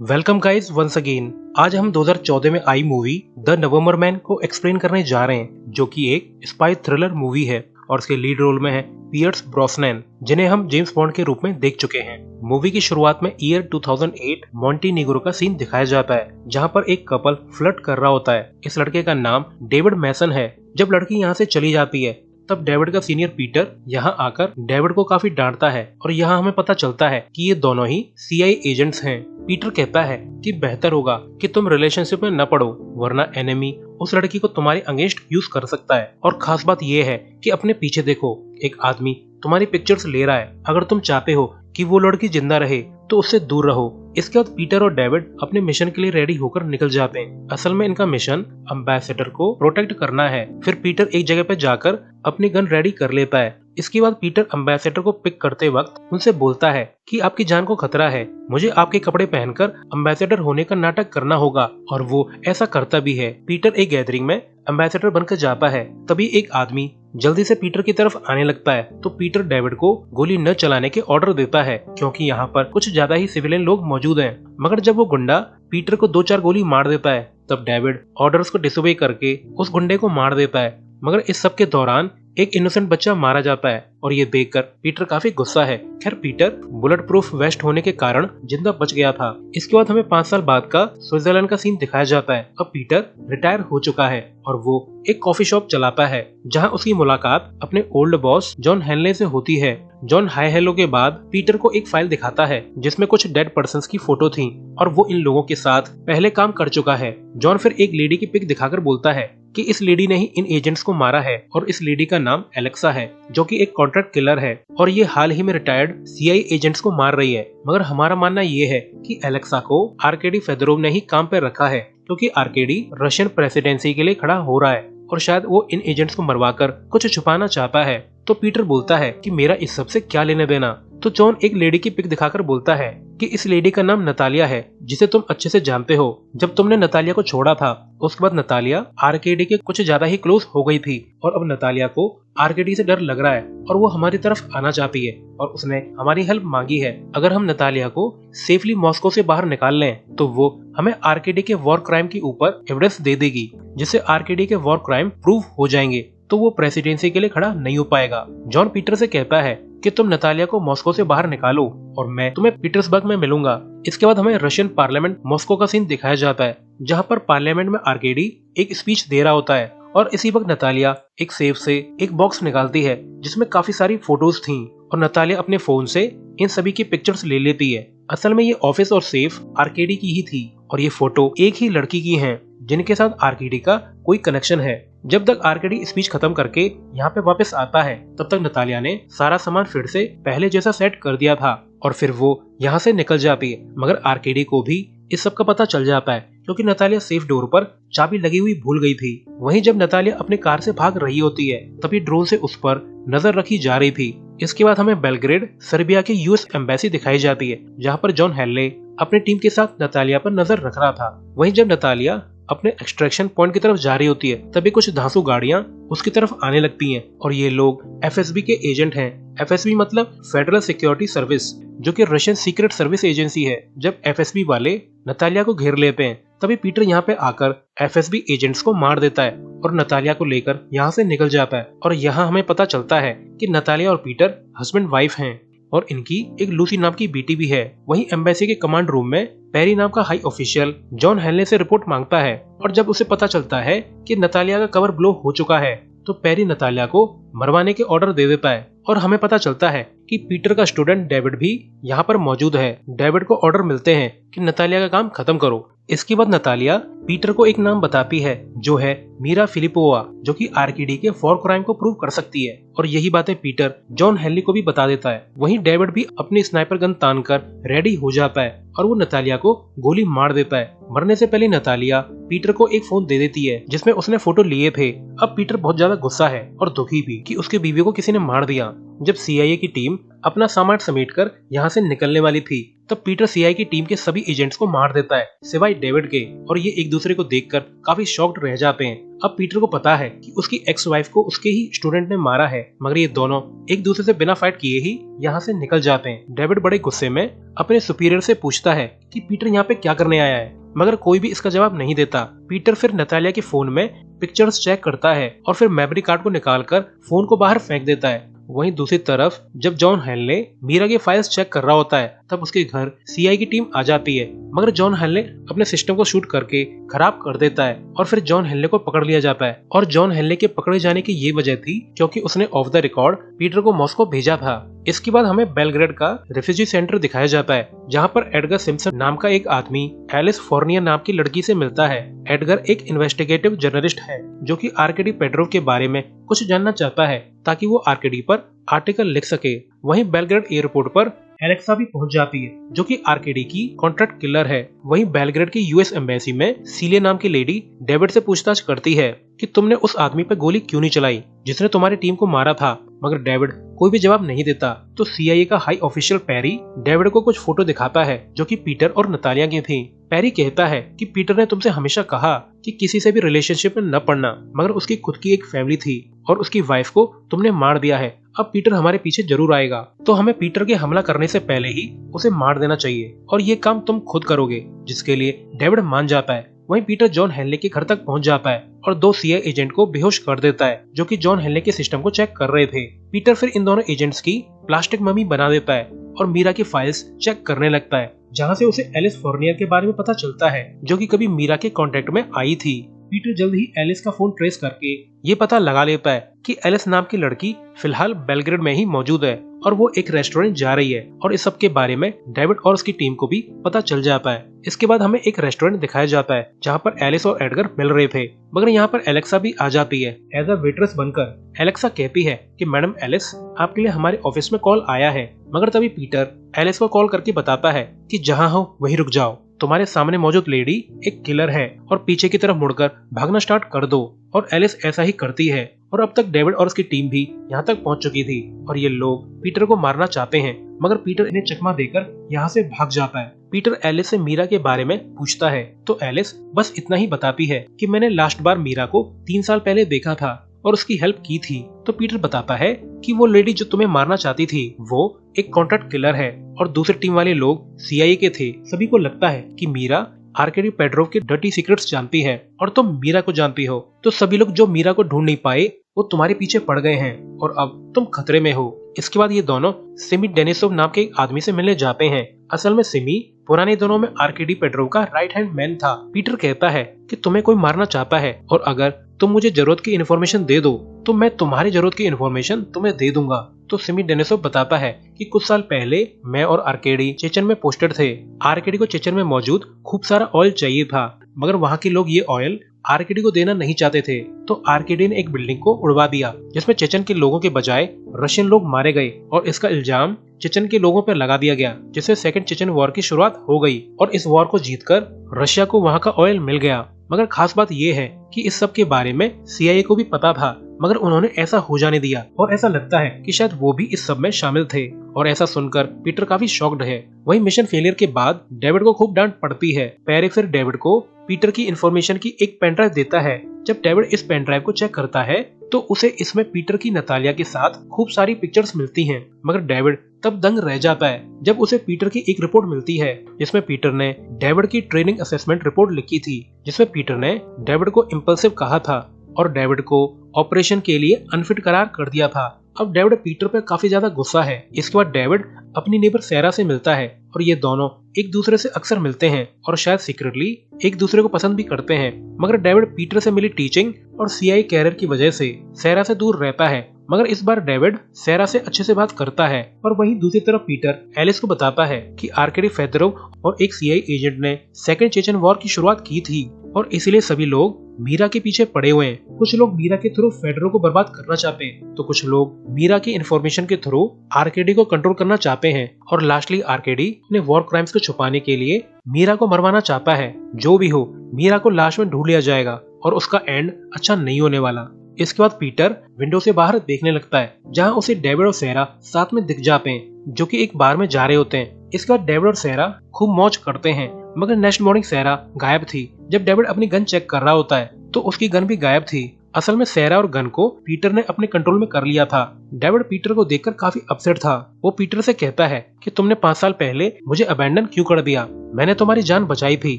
Welcome guys once again. आज हम 2014 में आई मूवी द नवंबर मैन को एक्सप्लेन करने जा रहे हैं, जो कि एक स्पाई थ्रिलर मूवी है और इसके लीड रोल में है पियर्स ब्रोसनैन, जिन्हें हम जेम्स बॉन्ड के रूप में देख चुके हैं। मूवी की शुरुआत में ईयर 2008 मॉन्टीनीग्रो का सीन दिखाया जाता है, जहां पर एक कपल फ्लर्ट कर रहा होता है। इस लड़के का नाम डेविड मैसन है। जब लड़की यहाँ से चली जाती है, तब डेविड का सीनियर पीटर यहाँ आकर डेविड को काफी डांटता है और यहाँ हमें पता चलता है कि ये दोनों ही सीआईए एजेंट्स हैं। पीटर कहता है कि बेहतर होगा कि तुम रिलेशनशिप में न पड़ो, वरना एनिमी उस लड़की को तुम्हारे अगेंस्ट यूज कर सकता है। और खास बात ये है कि अपने पीछे देखो, एक आदमी तुम्हारी पिक्चर्स ले रहा है। अगर तुम चाहते हो कि वो लड़की जिंदा रहे तो उससे दूर रहो। इसके बाद पीटर और डेविड अपने मिशन के लिए रेडी होकर निकल जाते हैं। असल में इनका मिशन एम्बेसडर को प्रोटेक्ट करना है। फिर पीटर एक जगह पे जाकर अपनी गन रेडी कर लेता है। इसके बाद पीटर एम्बेसडर को पिक करते वक्त उनसे बोलता है कि आपकी जान को खतरा है, मुझे आपके कपड़े पहनकर एम्बेसडर होने का नाटक करना होगा। और वो ऐसा करता भी है। पीटर एक गैदरिंग में एम्बेसडर बनकर जाता है। तभी एक आदमी जल्दी से पीटर की तरफ आने लगता है, तो पीटर डेविड को गोली न चलाने के ऑर्डर देता है, क्योंकि यहाँ पर कुछ ज्यादा ही सिविलियन लोग मौजूद हैं। मगर जब वो गुंडा पीटर को 2-4 गोली मार देता है, तब डेविड ऑर्डर्स को डिसोबे करके उस गुंडे को मार देता है। मगर इस सब के दौरान एक इनोसेंट बच्चा मारा जाता है और ये देखकर पीटर काफी गुस्सा है। खैर, पीटर बुलेट प्रूफ वेस्ट होने के कारण जिंदा बच गया था। इसके बाद हमें 5 साल बाद का स्विट्जरलैंड का सीन दिखाया जाता है। अब पीटर रिटायर हो चुका है और वो एक कॉफी शॉप चलाता है, जहां उसकी मुलाकात अपने ओल्ड बॉस जॉन हेनले से होती है। जॉन हाय हेलो के बाद पीटर को एक फाइल दिखाता है, जिसमें कुछ डेड पर्सन्स की फोटो थी और वो इन लोगों के साथ पहले काम कर चुका है। जॉन फिर एक लेडी की पिक दिखाकर बोलता है कि इस लेडी ने ही इन एजेंट्स को मारा है और इस लेडी का नाम एलेक्सा है, जो कि एक कॉन्ट्रैक्ट किलर है और ये हाल ही में रिटायर्ड सीआईए एजेंट्स को मार रही है। मगर हमारा मानना ये है कि एलेक्सा को आर्केडी फेदोरोव ने ही काम पे रखा है, क्योंकि आर्केडी रशियन प्रेसिडेंसी के लिए खड़ा हो रहा है और शायद वो इन एजेंट्स को मरवाकर कुछ छुपाना चाहता है। तो पीटर बोलता है कि मेरा इस सब से क्या लेने देना। तो जॉन एक लेडी की पिक दिखाकर बोलता है कि इस लेडी का नाम नतालिया है, जिसे तुम अच्छे से जानते हो। जब तुमने नतालिया को छोड़ा था, उसके बाद नतालिया आर्केडी के कुछ ज्यादा ही क्लोज हो गई थी और अब नतालिया को आर्केडी से डर लग रहा है और वो हमारी तरफ आना चाहती है और उसने हमारी हेल्प मांगी है। अगर हम नतालिया को सेफली मॉस्को से बाहर निकाल लें, तो वो हमें आर्केडी के वॉर क्राइम के ऊपर एविडेंस दे देगी, जिससे आर्केडी के वॉर क्राइम प्रूव हो जाएंगे, तो वो प्रेसिडेंसी के लिए खड़ा नहीं हो पाएगा। जॉन पीटर से कहता है कि तुम नतालिया को मॉस्को से बाहर निकालो और मैं तुम्हें पीटर्सबर्ग में मिलूंगा। इसके बाद हमें रशियन पार्लियामेंट मॉस्को का सीन दिखाया जाता है, जहां पर पार्लियामेंट में आर्केडी एक स्पीच दे रहा होता है और इसी वक्त नतालिया एक सेफ से एक बॉक्स निकालती है, जिसमें काफी सारी फोटोज थी और नतालिया अपने फोन से इन सभी की पिक्चर्स ले लेती है। असल में ये ऑफिस और सेफ आर्केडी की ही थी और ये फोटो एक ही लड़की की हैं, जिनके साथ आर्केडी का कोई कनेक्शन है। जब तक आर्केडी स्पीच खत्म करके यहाँ पे वापस आता है, तब तक नतालिया ने सारा सामान फिर से पहले जैसा सेट कर दिया था और फिर वो यहाँ से निकल जाती है। मगर आर्केडी को भी इस सब का पता चल जाता है, क्योंकि नतालिया सेफ डोर पर चाबी लगी हुई भूल गई थी। वहीं जब नतालिया अपने कार से भाग रही होती है, तभी ड्रोन से उस पर नजर रखी जा रही थी। इसके बाद हमें बेलग्रेड सर्बिया की यूएस एम्बेसी दिखाई जाती है, जहाँ पर जॉन हेनले अपने टीम के साथ नतालिया पर नजर रख रहा था। वहीं जब नतालिया अपने एक्सट्रैक्शन पॉइंट की तरफ जा रही होती है, तभी कुछ धांसू गाड़ियां उसकी तरफ आने लगती हैं और ये लोग एफएसबी के एजेंट हैं। एफएसबी मतलब फेडरल सिक्योरिटी सर्विस, जो कि रशियन सीक्रेट सर्विस एजेंसी है। जब एफएसबी वाले नतालिया को घेर लेते हैं, तभी पीटर यहाँ पे आकर एफएसबी एजेंट्स को मार देता है और नतालिया को लेकर यहाँ से निकल जाता है। और यहाँ हमें पता चलता है कि नतालिया और पीटर हस्बैंड वाइफ हैं और इनकी एक लूसी नाम की बेटी भी है। वहीं एम्बेसी के कमांड रूम में पेरी नाम का हाई ऑफिशियल जॉन हेनले से रिपोर्ट मांगता है और जब उसे पता चलता है कि नतालिया का कवर ब्लो हो चुका है, तो पेरी नतालिया को मरवाने के ऑर्डर दे देता है और हमें पता चलता है कि पीटर का स्टूडेंट डेविड भी यहाँ पर मौजूद है। डेविड को ऑर्डर मिलते हैं कि नतालिया का काम खत्म करो। इसके बाद नतालिया पीटर को एक नाम बताती है, जो है मीरा फिलिपोवा, जो कि आर्केडी के वॉर क्राइम को प्रूव कर सकती है और यही बातें पीटर जॉन हेनली को भी बता देता है। वहीं डेविड भी अपनी स्नाइपर गन तानकर रेडी हो जाता है और वो नतालिया को गोली मार देता है। मरने से पहले नतालिया पीटर को एक फोन दे देती है, जिसमें उसने फोटो लिए थे। अब पीटर बहुत ज्यादा गुस्सा है और दुखी भी कि उसके बीवी को किसी ने मार दिया। जब सीआईए की टीम अपना सामान समेटकर यहाँ से निकलने वाली थी, तब पीटर सीआईए की टीम के सभी एजेंट्स को मार देता है, सिवाय डेविड के, और ये एक दूसरे को देखकर काफी शॉक्ड रह जाते हैं। अब पीटर को पता है कि उसकी एक्स वाइफ को उसके ही स्टूडेंट ने मारा है, मगर ये दोनों एक दूसरे से बिना फाइट किए ही यहाँ से निकल जाते हैं। डेविड बड़े गुस्से में अपने सुपीरियर से पूछता है कि पीटर यहाँ पे क्या करने आया है, मगर कोई भी इसका जवाब नहीं देता। पीटर फिर नतालिया के फोन में पिक्चर्स चेक करता है और फिर मेमोरी कार्ड को निकालकर फोन को बाहर फेंक देता है। वहीं दूसरी तरफ जब जॉन हेनले मीरा के फाइल्स चेक कर रहा होता है, तब उसके घर सीआई की टीम आ जाती है, मगर जॉन हेनले अपने सिस्टम को शूट करके खराब कर देता है और फिर जॉन हेनले को पकड़ लिया जाता है। और जॉन हेनले के पकड़े जाने की ये वजह थी क्योंकि उसने ऑफ द रिकॉर्ड पीटर को मॉस्को भेजा था। इसके बाद हमें बेलग्रेड का रेफ्यूजी सेंटर दिखाया जाता है, जहाँ पर एडगर सिम्पसन नाम का एक आदमी एलिस फोर्नियर नाम की लड़की से मिलता है। एडगर एक इन्वेस्टिगेटिव जर्नलिस्ट है जो कि आर्केडी पेड्रोव के बारे में कुछ जानना चाहता है ताकि वो आर्केडी पर आर्टिकल लिख सके। वहीं बेलग्रेड एयरपोर्ट पर एलेक्सा भी पहुंच जाती है जो कि आर्केडी की कॉन्ट्रैक्ट किलर है। वहीं बेलग्रेड की यूएस एम्बेसी में सीलिया नाम की लेडी डेविड से पूछताछ करती है कि तुमने उस आदमी पर गोली क्यों नहीं चलाई जिसने तुम्हारी टीम को मारा था, मगर डेविड कोई भी जवाब नहीं देता। तो सीआईए का हाई ऑफिशियल पेरी डेविड को कुछ फोटो दिखाता है जो कि पीटर और नतालिया की थी। पेरी कहता है कि पीटर ने तुमसे हमेशा कहा कि किसी से भी रिलेशनशिप में न पड़ना, मगर उसकी खुद की एक फैमिली थी और उसकी वाइफ को तुमने मार दिया है। अब पीटर हमारे पीछे जरूर आएगा, तो हमें पीटर के हमला करने से पहले ही उसे मार देना चाहिए और ये काम तुम खुद करोगे, जिसके लिए डेविड मान जाता है। वहीं पीटर जॉन हेनले के घर तक पहुंच जाता है और 2 सीआई एजेंट को बेहोश कर देता है जो कि जॉन हेनले के सिस्टम को चेक कर रहे थे। पीटर फिर इन दोनों एजेंट्स की प्लास्टिक मम्मी बना देता है और मीरा की फाइल्स चेक करने लगता है, जहां से उसे एलिस फोर्नियर के बारे में पता चलता है जो कि कभी मीरा के कांटेक्ट में आई थी। पीटर जल्द ही एलिस का फोन ट्रेस करके ये पता लगा लेता है कि एलिस नाम की लड़की फिलहाल बेलग्रेड में ही मौजूद है और वो एक रेस्टोरेंट जा रही है, और इस सब के बारे में डेविड और उसकी टीम को भी पता चल जाता है। इसके बाद हमें एक रेस्टोरेंट दिखाया जाता है जहाँ पर एलिस और एडगर मिल रहे थे, मगर यहाँ पर एलेक्सा भी आ जाती है एज अ वेट्रेस बनकर। एलेक्सा कहती है कि मैडम एलिस, आपके लिए हमारे ऑफिस में कॉल आया है, मगर तभी पीटर एलिस को कॉल करके बताता है कि जहाँ हो वहीं रुक जाओ, तुम्हारे सामने मौजूद लेडी एक किलर है और पीछे की तरफ मुड़कर भागना स्टार्ट कर दो। और एलिस ऐसा ही करती है और अब तक डेविड और उसकी टीम भी यहाँ तक पहुँच चुकी थी और ये लोग पीटर को मारना चाहते हैं, मगर पीटर इन्हें चकमा देकर यहाँ से भाग जाता है। पीटर एलिस से मीरा के बारे में पूछता है तो एलिस बस इतना ही बताती है कि मैंने लास्ट बार मीरा को 3 साल पहले देखा था और उसकी हेल्प की थी। तो पीटर बताता है कि वो लेडी जो तुम्हें मारना चाहती थी वो एक कॉन्ट्रैक्ट किलर है और दूसरी टीम वाले लोग सीआईए के थे। सभी को लगता है कि मीरा आर्केडी पेड्रोव के डर्टी सीक्रेट्स जानती है और तुम मीरा को जानती हो, तो सभी लोग जो मीरा को ढूंढ नहीं पाए वो तुम्हारे पीछे पड़ गए हैं और अब तुम खतरे में हो। इसके बाद ये दोनों सिमी डेनिसोव नाम के एक आदमी से मिलने जाते हैं। असल में सिमी पुराने दिनों में आर्केडी पेड्रोव का राइट हैंड मैन था। पीटर कहता है कि तुम्हें कोई मारना चाहता है और अगर तुम मुझे जरूरत की इन्फॉर्मेशन दे दो तो मैं तुम्हारी जरूरत की इन्फॉर्मेशन तुम्हें दे दूंगा। तो सिमी डेनिसोव बताता है कि कुछ साल पहले मैं और आर्केडी चेचन में पोस्टेड थे। आर्केडी को चेचन में मौजूद खूब सारा ऑयल चाहिए था, मगर वहाँ के लोग ये ऑयल आर्केडी को देना नहीं चाहते थे, तो आर्केडी ने एक बिल्डिंग को उड़वा दिया जिसमें चेचन के लोगों के बजाय रशियन लोग मारे गए और इसका इल्जाम चेचन के लोगों पर लगा दिया गया, जिससे सेकंड चेचन वॉर की शुरुआत हो गई और इस वॉर को जीतकर रशिया को वहाँ का ऑयल मिल गया। मगर खास बात ये है कि इस सब के बारे में सीआईए को भी पता था, मगर उन्होंने ऐसा हो जाने दिया और ऐसा लगता है कि शायद वो भी इस सब में शामिल थे। और ऐसा सुनकर पीटर काफी शॉक्ड है। वहीं मिशन फेलियर के बाद डेविड को खूब डांट पड़ती है। पेरी फिर डेविड को पीटर की इन्फॉर्मेशन की एक पेन ड्राइव देता है। जब डेविड इस पेन ड्राइव को चेक करता है तो उसे इसमें पीटर की नतालिया के साथ खूब सारी पिक्चर्स मिलती हैं, मगर डेविड तब दंग रह जाता है जब उसे पीटर की एक रिपोर्ट मिलती है जिसमें पीटर ने डेविड की ट्रेनिंग असेसमेंट रिपोर्ट लिखी थी, जिसमें पीटर ने डेविड को इम्पल्सिव कहा था और डेविड को ऑपरेशन के लिए अनफिट करार कर दिया था। अब डेविड पीटर पर काफी ज्यादा गुस्सा है। इसके बाद डेविड अपनी नेबर सैरा से मिलता है और ये दोनों एक दूसरे से अक्सर मिलते हैं और शायद सीक्रेटली एक दूसरे को पसंद भी करते हैं, मगर डेविड पीटर से मिली टीचिंग और सीआई कैरियर की वजह से सैरा से दूर रहता है। मगर इस बार डेविड सैरा से अच्छे से बात करता है और वहीं दूसरी तरफ पीटर एलिस को बताता है कि आर्केडी फेदरोव और एक सीआई एजेंट ने सेकंड चेचन वॉर की शुरुआत की थी और इसीलिए सभी लोग मीरा के पीछे पड़े हुए हैं। कुछ लोग मीरा के थ्रू फेडरो को बर्बाद करना चाहते हैं, तो कुछ लोग मीरा की इन्फॉर्मेशन के थ्रू आर्केडी को कंट्रोल करना चाहते हैं और लास्टली आर्केडी अपने वॉर क्राइम्स को छुपाने के लिए मीरा को मरवाना चाहता है। जो भी हो, मीरा को लाश में ढूंढ लिया जाएगा और उसका एंड अच्छा नहीं होने वाला। इसके बाद पीटर विंडो से बाहर देखने लगता है जहाँ उसे डेविड और सैरा साथ में दिख जाते हैं जो कि एक बार में जा रहे होते हैं। इसके बाद डेविड और सैरा खूब मौज करते हैं मगर नेक्स्ट मॉर्निंग सैरा गायब थी। जब डेविड अपनी गन चेक कर रहा होता है तो उसकी गन भी गायब थी। असल में सैरा और गन को पीटर ने अपने कंट्रोल में कर लिया था। डेविड पीटर को देखकर काफी अपसेट था। वो पीटर से कहता है कि तुमने 5 साल पहले मुझे अबैंडन क्यों कर दिया? मैंने तुम्हारी जान बचाई थी,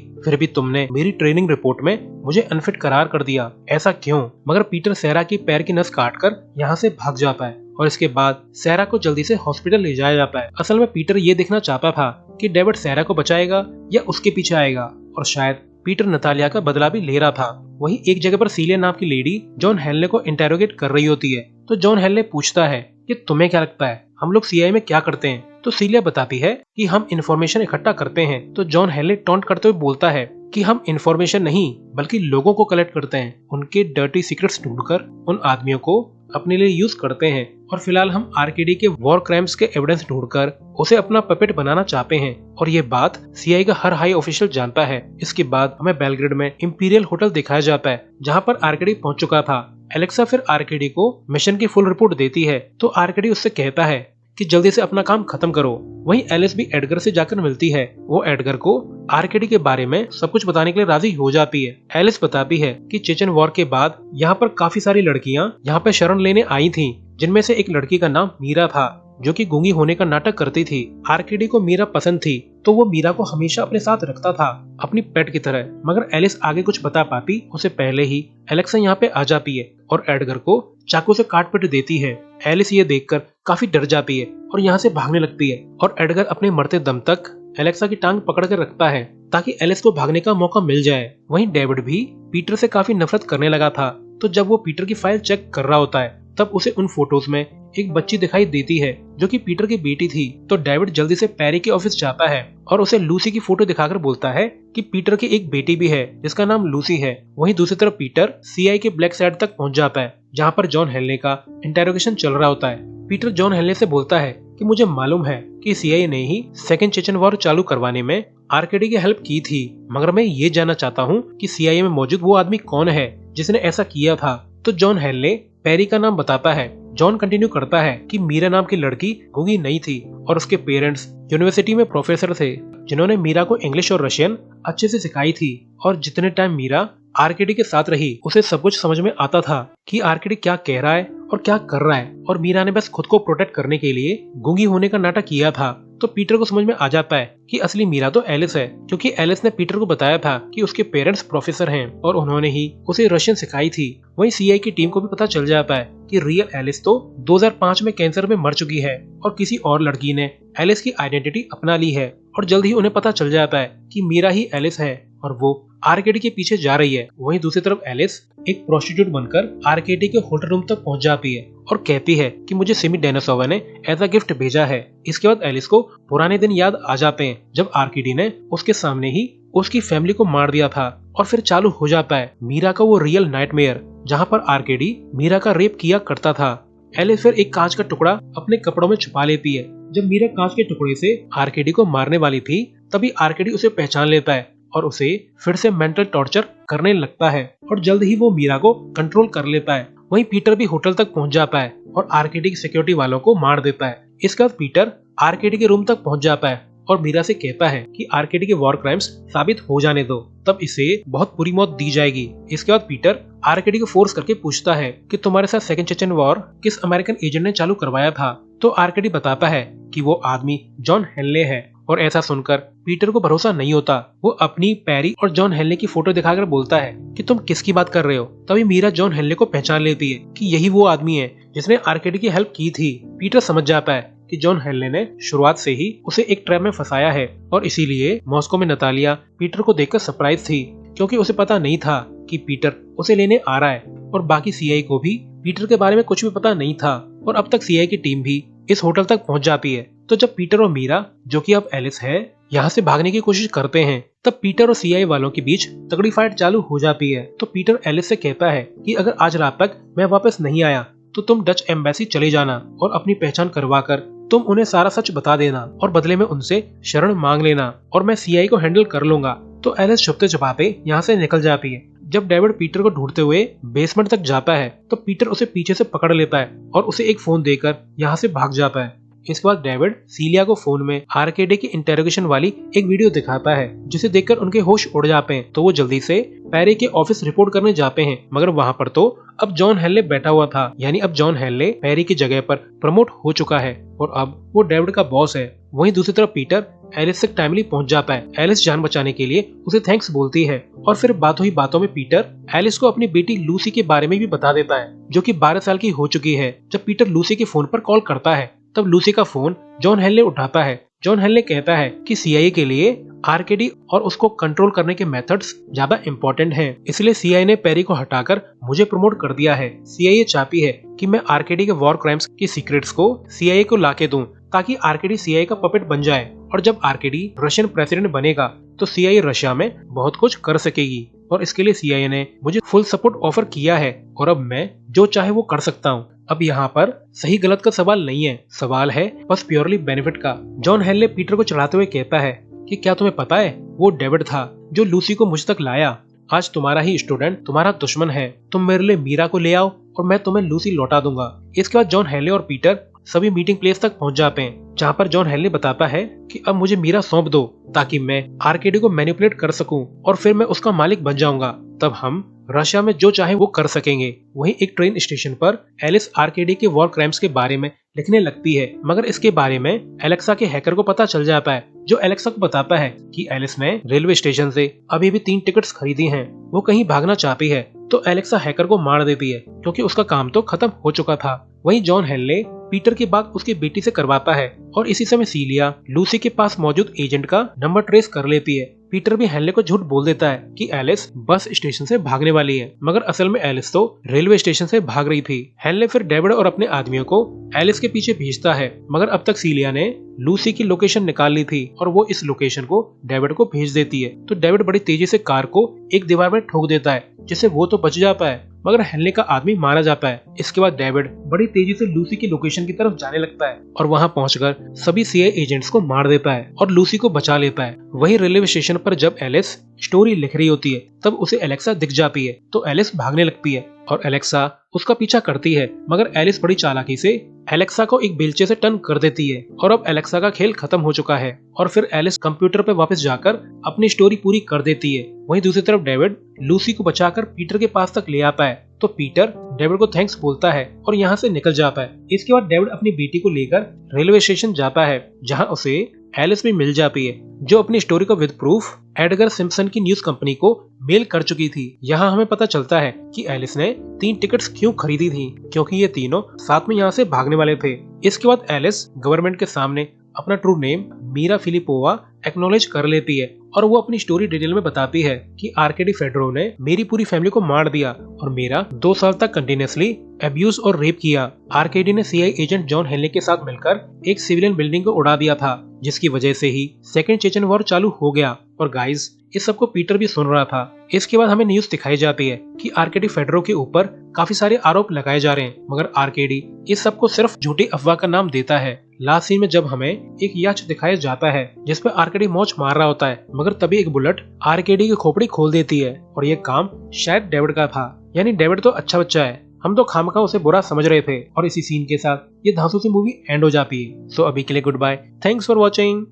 फिर भी तुमने मेरी ट्रेनिंग रिपोर्ट में मुझे अनफिट करार कर दिया। ऐसा क्यों? मगर पीटर सैरा की पैर की नस काटकर यहाँ से भाग जाता है और इसके बाद सैरा को जल्दी से हॉस्पिटल ले जाया जाता है। असल में पीटर ये देखना चाहता था कि डेविड सैरा को बचाएगा या उसके पीछे आएगा, और शायद पीटर नतालिया का बदला भी ले रहा था। वहीं एक जगह पर सीलिया नाम की लेडी जॉन हेनले को इंटेरोगेट कर रही होती है। तो जॉन हेनले पूछता है कि तुम्हें क्या लगता है हम लोग सीआईए में क्या करते हैं? तो सीलिया बताती है कि हम इंफॉर्मेशन इकट्ठा करते हैं। तो जॉन हेनले टॉन्ट करते हुए बोलता है कि हम इंफॉर्मेशन नहीं बल्कि लोगों को कलेक्ट करते हैं, उनके डर्टी सीक्रेट्स ढूंढकर उन आदमियों को अपने लिए यूज करते हैं, और फिलहाल हम आरकेडी के वॉर क्राइम्स के एविडेंस ढूंढकर उसे अपना पपेट बनाना चाहते हैं। और ये बात सीआईए का हर हाई ऑफिशियल जानता है। इसके बाद हमें बेलग्रेड में इंपीरियल होटल दिखाया जाता है जहाँ पर आरकेडी पहुंच चुका था। एलेक्सा फिर आरकेडी को मिशन की फुल रिपोर्ट देती है। तो आरकेडी उससे कहता है कि जल्दी से अपना काम खत्म करो। वहीं एलिस भी एडगर से जाकर मिलती है। वो एडगर को आरकेडी के बारे में सब कुछ बताने के लिए राजी हो जाती है। एलिस बताती है कि चेचन वॉर के बाद यहाँ पर काफी सारी लड़कियाँ यहाँ पे शरण लेने आई थीं, जिनमें से एक लड़की का नाम मीरा था जो कि गूंगी होने का नाटक करती थी। आरकेडी को मीरा पसंद थी तो वो मीरा को हमेशा अपने साथ रखता था, अपनी पेट की तरह। मगर एलिस आगे कुछ बता पाती उससे पहले ही एलेक्सा यहाँ पे आ जाती है और एडगर को चाकू से काट पीट देती है। एलिस ये देखकर काफी डर जाती है और यहाँ से भागने लगती है, और एडगर अपने मरते दम तक एलेक्सा की टांग पकड़ कर रखता है ताकि एलिस को भागने का मौका मिल जाए। वहीं डेविड भी पीटर से काफी नफरत करने लगा था। तो जब वो पीटर की फाइल चेक कर रहा होता है तब उसे उन फोटोज में एक बच्ची दिखाई देती है जो कि पीटर की बेटी थी। तो डेविड जल्दी से पैरी के ऑफिस जाता है और उसे लूसी की फोटो दिखाकर बोलता है कि पीटर की एक बेटी भी है जिसका नाम लूसी है। वहीं दूसरी तरफ पीटर सीआई के ब्लैक साइड तक पहुंच जाता है जहां पर जॉन हेनले का इंटेरोगेशन चल रहा होता है। पीटर जॉन हेनले से बोलता है कि मुझे मालूम है कि सीआईए ने ही सेकेंड चेचन वॉर चालू करवाने में आरकेडी की हेल्प की थी, मगर मैं ये जानना चाहता हूँ कि सीआईए में मौजूद वो आदमी कौन है जिसने ऐसा किया था। तो जॉन हेनले पैरी का नाम बताता है। जॉन कंटिन्यू करता है कि मीरा नाम की लड़की गूंगी नहीं थी और उसके पेरेंट्स यूनिवर्सिटी में प्रोफेसर थे जिन्होंने मीरा को इंग्लिश और रशियन अच्छे से सिखाई थी। और जितने टाइम मीरा आरकेडी के साथ रही उसे सब कुछ समझ में आता था कि आरकेडी क्या कह रहा है और क्या कर रहा है, और मीरा ने बस खुद को प्रोटेक्ट करने के लिए गूंगी होने का नाटक किया था। तो पीटर को समझ में आ जाता है कि असली मीरा तो एलिस है, क्योंकि एलिस ने पीटर को बताया था कि उसके पेरेंट्स प्रोफेसर हैं और उन्होंने ही उसे रशियन सिखाई थी। वहीं सीआई की टीम को भी पता चल जाता है कि रियल एलिस तो 2005 में कैंसर में मर चुकी है और किसी और लड़की ने एलिस की आइडेंटिटी अपना ली है। और जल्द ही उन्हें पता चल जाता है कि मीरा ही एलिस है और वो आरकेडी के पीछे जा रही है। वहीं दूसरी तरफ एलिस एक प्रोस्टिट्यूट बनकर आरकेडी के होटल रूम तक पहुंच जाती है और कहती है कि मुझे सिमी डेनिसोवा ने एज अ गिफ्ट भेजा है। इसके बाद एलिस को पुराने दिन याद आ जाते हैं जब आरकेडी ने उसके सामने ही उसकी फैमिली को मार दिया था। और फिर चालू हो जाता है मीरा का वो रियल नाइटमेयर जहाँ पर आरकेडी मीरा का रेप किया करता था। एलिस फिर एक कांच का टुकड़ा अपने कपड़ों में छुपा लेती है। जब मीरा कांच के टुकड़े से आरकेडी को मारने वाली थी तभी आरकेडी उसे पहचान लेता है और उसे फिर से मेंटल टॉर्चर करने लगता है और जल्द ही वो मीरा को कंट्रोल कर लेता है। वहीं पीटर भी होटल तक पहुंच जाता है और आरकेडी की सिक्योरिटी वालों को मार देता है। इसके बाद पीटर आरकेडी के रूम तक पहुंच जाता है और मीरा से कहता है कि आरकेडी के वॉर क्राइम्स साबित हो जाने दो, तब इसे बहुत बुरी मौत दी जाएगी। इसके बाद पीटर आरकेडी को फोर्स करके पूछता है कि तुम्हारे साथ सेकंड चेचन वॉर किस अमेरिकन एजेंट ने चालू करवाया था। तो आरकेडी बताता है कि वो आदमी जॉन हेनले है। और ऐसा सुनकर पीटर को भरोसा नहीं होता। वो अपनी पैरी और जॉन हेनले की फोटो दिखाकर बोलता है कि तुम किसकी बात कर रहे हो। तभी मीरा जॉन हेनले को पहचान लेती है कि यही वो आदमी है जिसने आरकेडी की हेल्प की थी। पीटर समझ जाता है कि जॉन हेनले ने शुरुआत से ही उसे एक ट्रैप में फंसाया है और इसीलिए मॉस्को में नतालिया पीटर को देखकर सरप्राइज थी, क्योंकि उसे पता नहीं था कि पीटर उसे लेने आ रहा है। और बाकी सीआई को भी पीटर के बारे में कुछ भी पता नहीं था और अब तक सीआई की टीम भी इस होटल तक पहुंच जाती है। तो जब पीटर और मीरा, जो कि अब एलिस है, यहाँ से भागने की कोशिश करते हैं तब पीटर और सीआई वालों के बीच तगड़ी फाइट चालू हो जाती है। तो पीटर एलिस से कहता है कि अगर आज रात तक मैं वापस नहीं आया तो तुम डच एम्बेसी चले जाना और अपनी पहचान करवा कर तुम उन्हें सारा सच बता देना और बदले में उनसे शरण मांग लेना और मैं सीआई को हैंडल कर लूंगा। तो एलिस छुपते छुपाते यहाँ से निकल जाती है। जब डेविड पीटर को ढूंढते हुए बेसमेंट तक जाता है तो पीटर उसे पीछे से पकड़ लेता है और उसे एक फोन देकर यहाँ से भाग जाता है। इसके बाद डेविड सीलिया को फोन में आर्केडी की इंटेरोगेशन वाली एक वीडियो दिखाता है, जिसे देखकर उनके होश उड़ जाते हैं। तो वो जल्दी से पेरी के ऑफिस रिपोर्ट करने जाते हैं, मगर वहाँ पर तो अब जॉन हेनले बैठा हुआ था। यानी अब जॉन हेनले पेरी की जगह पर प्रमोट हो चुका है और अब वो डेविड का बॉस है। वहीं दूसरी तरफ पीटर एलिस तक टाइमली पहुंच जाता है। एलिस जान बचाने के लिए उसे थैंक्स बोलती है और फिर बातों ही बातों में पीटर एलिस को अपनी बेटी लूसी के बारे में भी बता देता है, जो कि 12 साल की हो चुकी है। जब पीटर लूसी के फोन पर कॉल करता है, तब लूसी का फोन जॉन हेनले उठाता है। जॉन हेनले कहता है कि सीआईए के लिए आर्केडी और उसको कंट्रोल करने के मेथड्स ज्यादा इम्पोर्टेंट हैं, इसलिए सीआईए ने पेरी को हटाकर मुझे प्रमोट कर दिया है। सीआईए चाहती है कि मैं आर्केडी के वॉर क्राइम्स की सीक्रेट्स को सीआईए को लाके दूं, ताकि आर्केडी सीआईए का पपेट बन जाए और जब आर्केडी रशियन प्रेसिडेंट बनेगा तो सीआईए रशिया में बहुत कुछ कर सकेगी। और इसके लिए सीआईए ने मुझे फुल सपोर्ट ऑफर किया है और अब मैं जो चाहे वो कर सकता हूँ। अब यहाँ पर सही गलत का सवाल नहीं है, सवाल है बस प्योरली बेनिफिट का। जॉन हेनले पीटर को चढ़ाते हुए कहता है कि क्या तुम्हें पता है, वो डेविड था जो लूसी को मुझ तक लाया। आज तुम्हारा ही स्टूडेंट तुम्हारा दुश्मन है। तुम मेरे लिए मीरा को ले आओ और मैं तुम्हें लूसी लौटा दूंगा। इसके बाद जॉन हेनले और पीटर सभी मीटिंग प्लेस तक पहुंच जाते हैं, जहां पर जॉन हेनले बताता है कि अब मुझे मीरा सौंप दो ताकि मैं आर्केडी को मैनिपुलेट कर सकूं और फिर मैं उसका मालिक बन जाऊंगा। तब हम रशिया में जो चाहे वो कर सकेंगे। वहीं एक ट्रेन स्टेशन पर एलिस आर्केडी के वॉर क्राइम्स के बारे में लिखने लगती है, मगर इसके बारे में एलेक्सा के हैकर को पता चल जाता है, जो एलेक्सा को बताता है कि एलिस ने रेलवे स्टेशन से अभी भी 3 टिकट्स खरीदी हैं। वो कहीं भागना चाहती है तो एलेक्सा हैकर को मार देती है, क्योंकि उसका काम तो खत्म हो चुका था। वहीं जॉन हेनले पीटर की बात उसकी बेटी से करवाता है और इसी समय सीलिया लूसी के पास मौजूद एजेंट का नंबर ट्रेस कर लेती है। पीटर भी हेनले को झूठ बोल देता है कि एलिस बस स्टेशन से भागने वाली है, मगर असल में एलिस तो रेलवे स्टेशन से भाग रही थी। हेनले फिर डेविड और अपने आदमियों को एलिस के पीछे भेजता है, मगर अब तक सीलिया ने लूसी की लोकेशन निकाल ली थी और वो इस लोकेशन को डेविड को भेज देती है। तो डेविड बड़ी तेजी से कार को एक दीवार में ठोक देता है, जिससे वो तो बच जाता है, मगर हेनले का आदमी मारा जाता है। इसके बाद डेविड बड़ी तेजी से लूसी की लोकेशन की तरफ जाने लगता है और वहां पहुंचकर सभी सीआईए एजेंट्स को मार देता है और लूसी को बचा लेता है। वही रेलवे स्टेशन पर जब एलिस स्टोरी लिख रही होती है, तब उसे एलेक्सा दिख जाती है, तो एलिस भागने लगती है और एलेक्सा उसका पीछा करती है, मगर एलिस बड़ी चालाकी से एलेक्सा को एक बेलचे से टर्न कर देती है और अब एलेक्सा का खेल खत्म हो चुका है और फिर एलिस कंप्यूटर पे वापस जाकर अपनी स्टोरी पूरी कर देती है। वहीं दूसरी तरफ डेविड लूसी को बचाकर पीटर के पास तक ले आता है, तो पीटर डेविड को थैंक्स बोलता है और यहाँ से निकल जाता है। इसके बाद डेविड अपनी बेटी को लेकर रेलवे स्टेशन जाता है, जहाँ उसे एलिस भी मिल जाती है, जो अपनी स्टोरी को विद प्रूफ एडगर सिम्पसन की न्यूज कंपनी को मेल कर चुकी थी। यहाँ हमें पता चलता है कि एलिस ने 3 टिकट्स क्यों खरीदी थी, क्योंकि ये तीनों साथ में यहाँ से भागने वाले थे। इसके बाद एलिस गवर्नमेंट के सामने अपना ट्रू नेम मीरा फिलिपोवा एक्नॉलेज कर लेती है और वो अपनी स्टोरी डिटेल में बताती है कि आर्केडी फेडरो ने मेरी पूरी फैमिली को मार दिया और मेरा 2 साल तक कंटिन्यूअसली अब्यूज और रेप किया। आर्केडी ने सीआईए एजेंट जॉन हेनले के साथ मिलकर एक सिविलियन बिल्डिंग को उड़ा दिया था, जिसकी वजह से ही सेकेंड चेचन वॉर चालू हो गया। और गाइस, इस सबको पीटर भी सुन रहा था। इसके बाद हमें न्यूज दिखाई जाती है कि आर्केडी फेडरो के ऊपर काफी सारे आरोप लगाए जा रहे हैं, मगर आर्केडी इस सब को सिर्फ झूठी अफवाह का नाम देता है। लास्ट सीन में जब हमें एक याच दिखाया जाता है जिसपे आर्केडी मौज मार रहा होता है, मगर तभी एक बुलेट आर्केडी की खोपड़ी खोल देती है और ये काम शायद डेविड का था। यानी डेविड तो अच्छा बच्चा है, हम तो खामखा उसे बुरा समझ रहे थे। और इसी सीन के साथ ये धांसू सी मूवी एंड हो जाती है। सो अभी के लिए goodbye, thanks for watching.